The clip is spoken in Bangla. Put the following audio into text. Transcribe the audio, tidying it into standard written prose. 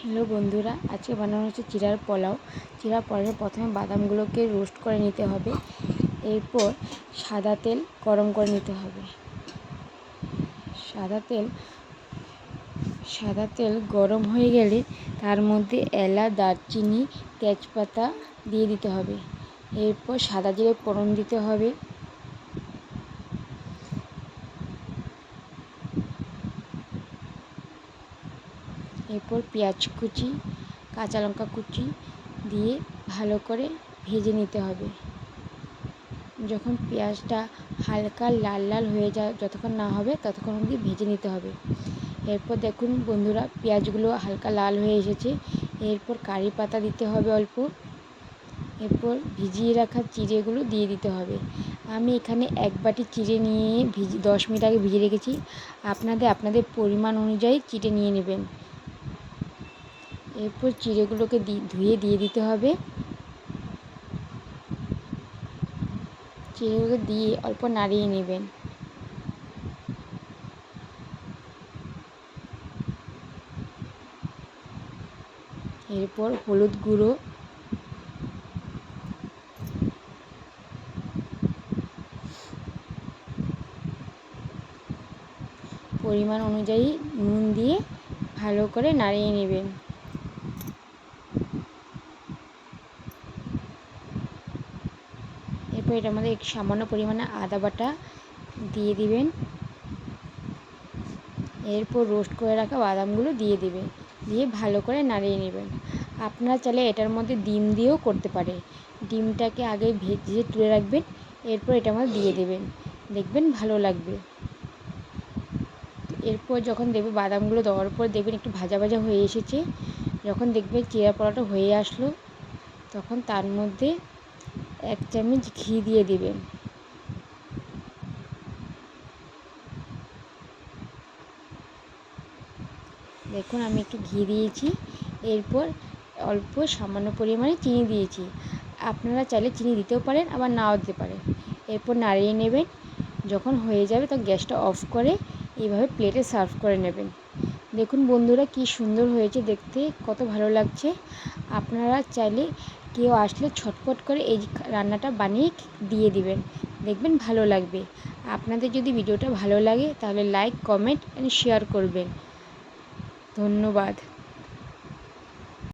হ্যালো বন্ধুরা, আজকে বানানো হচ্ছে চিড়ার পোলাও। চিড়ার পোলাও প্রথমে বাদামগুলোকে রোস্ট করে নিতে হবে, এরপর সাদা তেল গরম করে নিতে হবে। সাদা তেল গরম হয়ে গেলে তার মধ্যে এলাচ, দারচিনি, তেজপাতা দিয়ে দিতে হবে। এরপর সাদা জিরে ফোড়ন দিতে হবে। এরপর পেঁয়াজ কুচি, কাঁচা লঙ্কা কুচি দিয়ে ভালো করে ভেজে নিতে হবে। যখন পেঁয়াজটা হালকা লাল লাল হয়ে যায়, যতক্ষণ না হবে ততক্ষণ অবধি ভেজে নিতে হবে। এরপর দেখুন বন্ধুরা, পেঁয়াজগুলো হালকা লাল হয়ে এসেছে। এরপর কারি পাতা দিতে হবে অল্প। এরপর ভিজিয়ে রাখা চিড়েগুলো দিয়ে দিতে হবে। আমি এখানে এক বাটি চিড়ে নিয়ে 10 মিনিট আগে ভিজিয়ে রেখেছি। আপনাদের পরিমাণ অনুযায়ী চিড়ে নিয়ে নেবেন। এরপর চিড়েগুলোকে ধুয়ে দিয়ে দিতে হবে। চিড়েগুলো দিয়ে অল্প নাড়িয়ে নেবেন। এরপর হলুদ গুঁড়ো, পরিমাণ অনুযায়ী নুন দিয়ে ভালো করে নাড়িয়ে নেবেন। এরপর এটার মধ্যে সামান্য পরিমাণে আদা বাটা দিয়ে দিবেন। এরপর রোস্ট করে রাখা বাদামগুলো দিয়ে দিবেন, দিয়ে ভালো করে নাড়িয়ে নেবেন। আপনারা চাইলে এটার মধ্যে ডিম দিয়েও করতে পারে। ডিমটাকে আগে ভেজে তুলে রাখবেন, এরপর এটার মধ্যে দিয়ে দেবেন, দেখবেন ভালো লাগবে। এরপর যখন দেখবে বাদামগুলো দেওয়ার পর দেখবেন একটু ভাজা ভাজা হয়ে এসেছে, যখন দেখবেন চিড়া পোলাওটা হয়ে আসলো, তখন তার মধ্যে 1 চামচ ঘি দিয়ে দিবেন। দেখুন আমি একটু ঘি দিয়েছি। এরপর অল্প সামান্য পরিমাণে চিনি দিয়েছি। আপনারা চাইলে চিনি দিতেও পারেন, আবার নাও দিতে পারেন। এরপর নাড়িয়ে নেবেন। যখন হয়ে যাবে তখন গ্যাসটা অফ করে এইভাবে প্লেটে সার্ভ করে নেবেন। দেখুন বন্ধুরা, কি সুন্দর হয়েছে দেখতে, কত ভালো লাগছে। আপনারা চাইলে কেউ আসলে ছটফট করে এই রান্নাটা বানিয়ে দিয়ে দিবেন, দেখবেন ভালো লাগবে। আপনাদের যদি ভিডিওটা ভালো লাগে তাহলে লাইক, কমেন্ট এন্ড শেয়ার করবেন। ধন্যবাদ।